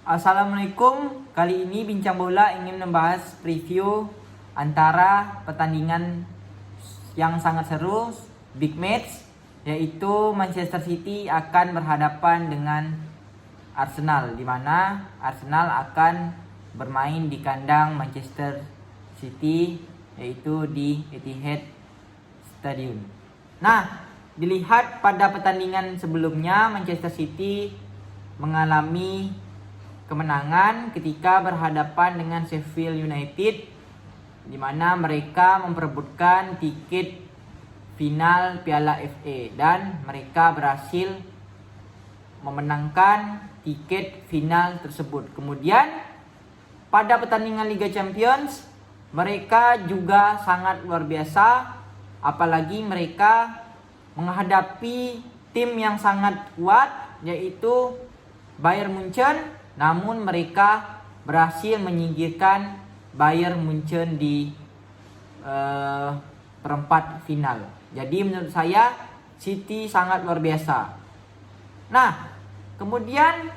Assalamualaikum. Kali ini Bincang Bola ingin membahas preview antara pertandingan yang sangat seru, big match, yaitu Manchester City akan berhadapan dengan Arsenal, di mana Arsenal akan bermain di kandang Manchester City, yaitu di Etihad Stadium. Nah, dilihat pada pertandingan sebelumnya, Manchester City mengalami kemenangan ketika berhadapan dengan Sheffield United, di mana mereka memperebutkan tiket final Piala FA dan mereka berhasil memenangkan tiket final tersebut. Kemudian pada pertandingan Liga Champions mereka juga sangat luar biasa, apalagi mereka menghadapi tim yang sangat kuat yaitu Bayern Munchen, namun mereka berhasil menyingkirkan Bayern Munchen di perempat final. Jadi menurut saya City sangat luar biasa. Nah, kemudian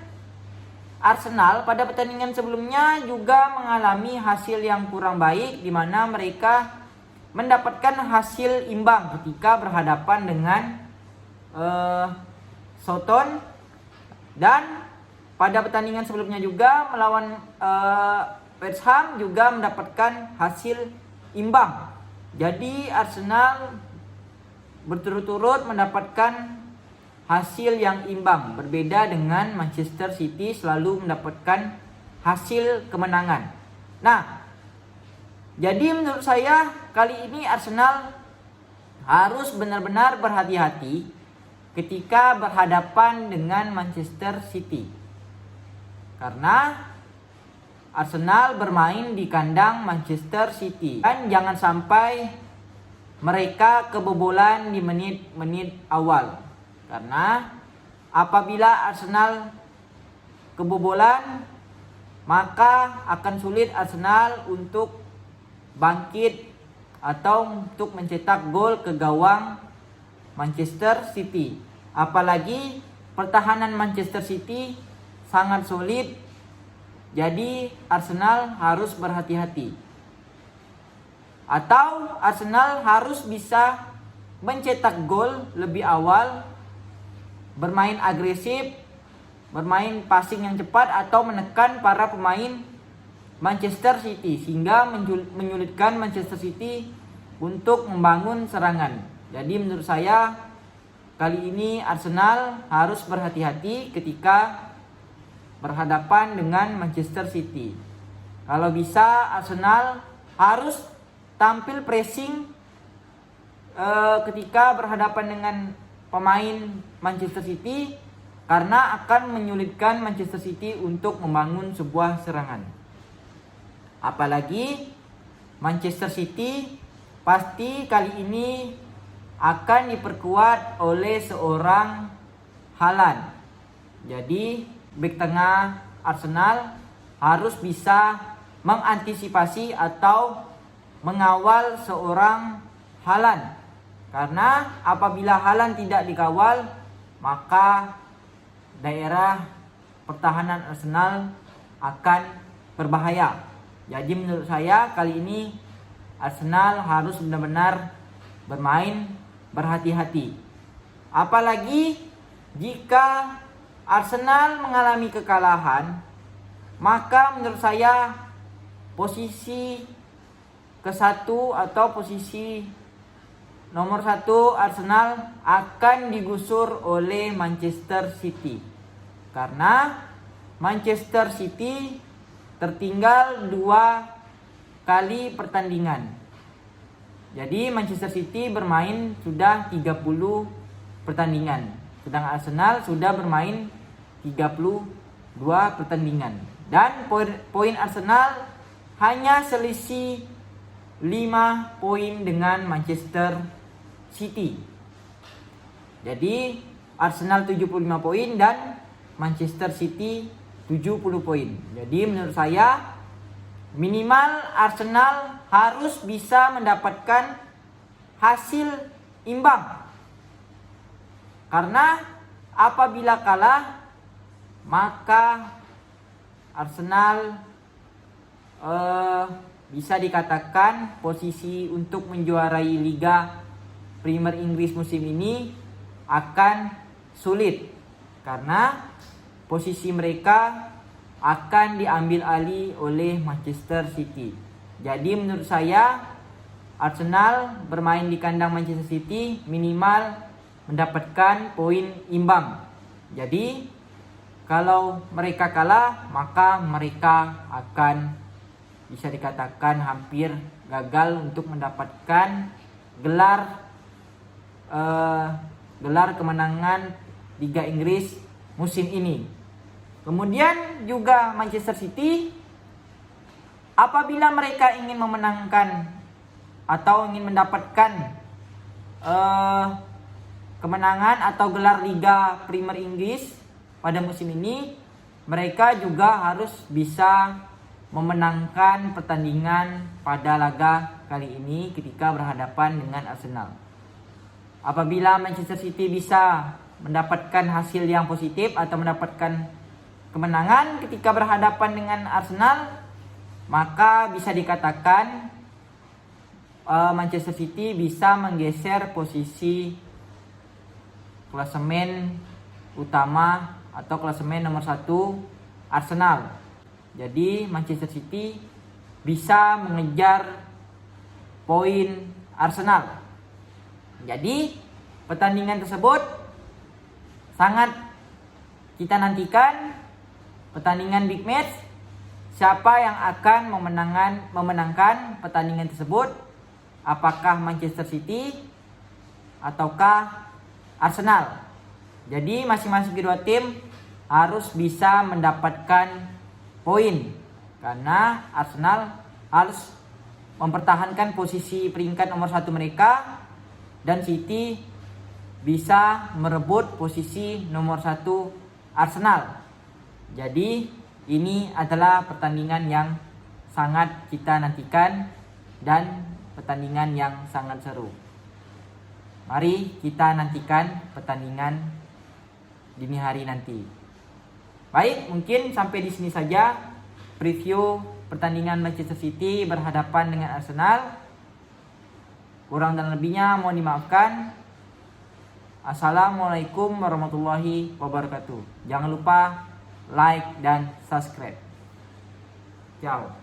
Arsenal pada pertandingan sebelumnya juga mengalami hasil yang kurang baik, di mana mereka mendapatkan hasil imbang ketika berhadapan dengan Southampton, dan pada pertandingan sebelumnya juga melawan West Ham juga mendapatkan hasil imbang. Jadi Arsenal berturut-turut mendapatkan hasil yang imbang, berbeda dengan Manchester City selalu mendapatkan hasil kemenangan. Nah, jadi menurut saya kali ini Arsenal harus benar-benar berhati-hati ketika berhadapan dengan Manchester City. Karena Arsenal bermain di kandang Manchester City, dan jangan sampai mereka kebobolan di menit-menit awal. Karena apabila Arsenal kebobolan, maka akan sulit Arsenal untuk bangkit atau untuk mencetak gol ke gawang Manchester City. Apalagi pertahanan Manchester City sangat solid. Jadi Arsenal harus berhati-hati. Atau Arsenal harus bisa mencetak gol lebih awal, bermain agresif, bermain passing yang cepat, atau menekan para pemain Manchester City sehingga menyulitkan Manchester City untuk membangun serangan. Jadi menurut saya kali ini Arsenal harus berhati-hati ketika berhadapan dengan Manchester City. Kalau bisa Arsenal harus tampil pressing ketika berhadapan dengan pemain Manchester City, karena akan menyulitkan Manchester City untuk membangun sebuah serangan. Apalagi Manchester City pasti kali ini akan diperkuat oleh seorang Haaland. Jadi bek tengah Arsenal harus bisa mengantisipasi atau mengawal seorang Haaland. Karena apabila Haaland tidak dikawal, maka daerah pertahanan Arsenal akan berbahaya. Jadi menurut saya kali ini Arsenal harus benar-benar bermain berhati-hati. Apalagi jika Arsenal mengalami kekalahan, maka menurut saya posisi ke-1 atau posisi nomor 1 Arsenal akan digusur oleh Manchester City. Karena Manchester City tertinggal 2 kali pertandingan. Jadi Manchester City bermain sudah 30 pertandingan, sedang Arsenal sudah bermain 32 pertandingan. Dan poin Arsenal hanya selisih 5 poin dengan Manchester City. Jadi Arsenal 75 poin dan Manchester City 70 poin. Jadi menurut saya minimal Arsenal harus bisa mendapatkan hasil imbang. Karena apabila kalah, maka Arsenal bisa dikatakan posisi untuk menjuarai Liga Premier Inggris musim ini akan sulit karena posisi mereka akan diambil alih oleh Manchester City. Jadi menurut saya Arsenal bermain di kandang Manchester City minimal mendapatkan poin imbang. Jadi kalau mereka kalah maka mereka akan bisa dikatakan hampir gagal untuk mendapatkan gelar kemenangan Liga Inggris musim ini. Kemudian juga Manchester City, apabila mereka ingin memenangkan atau ingin mendapatkan kemenangan atau gelar Liga Premier Inggris pada musim ini, mereka juga harus bisa memenangkan pertandingan pada laga kali ini ketika berhadapan dengan Arsenal. Apabila Manchester City bisa mendapatkan hasil yang positif atau mendapatkan kemenangan ketika berhadapan dengan Arsenal, maka bisa dikatakan Manchester City bisa menggeser posisi klasemen utama atau klasemen nomor 1 Arsenal. Jadi Manchester City bisa mengejar poin Arsenal. Jadi pertandingan tersebut sangat kita nantikan, pertandingan big match. Siapa yang akan memenangkan pertandingan tersebut? Apakah Manchester City ataukah Arsenal? Jadi masing-masing kedua tim harus bisa mendapatkan poin karena Arsenal harus mempertahankan posisi peringkat nomor 1 mereka dan City bisa merebut posisi nomor 1 Arsenal. Jadi ini adalah pertandingan yang sangat kita nantikan dan pertandingan yang sangat seru. Mari kita nantikan pertandingan dini hari nanti. Baik, mungkin sampai di sini saja preview pertandingan Manchester City berhadapan dengan Arsenal. Kurang dan lebihnya mohon dimaafkan. Assalamualaikum warahmatullahi wabarakatuh. Jangan lupa like dan subscribe. Ciao.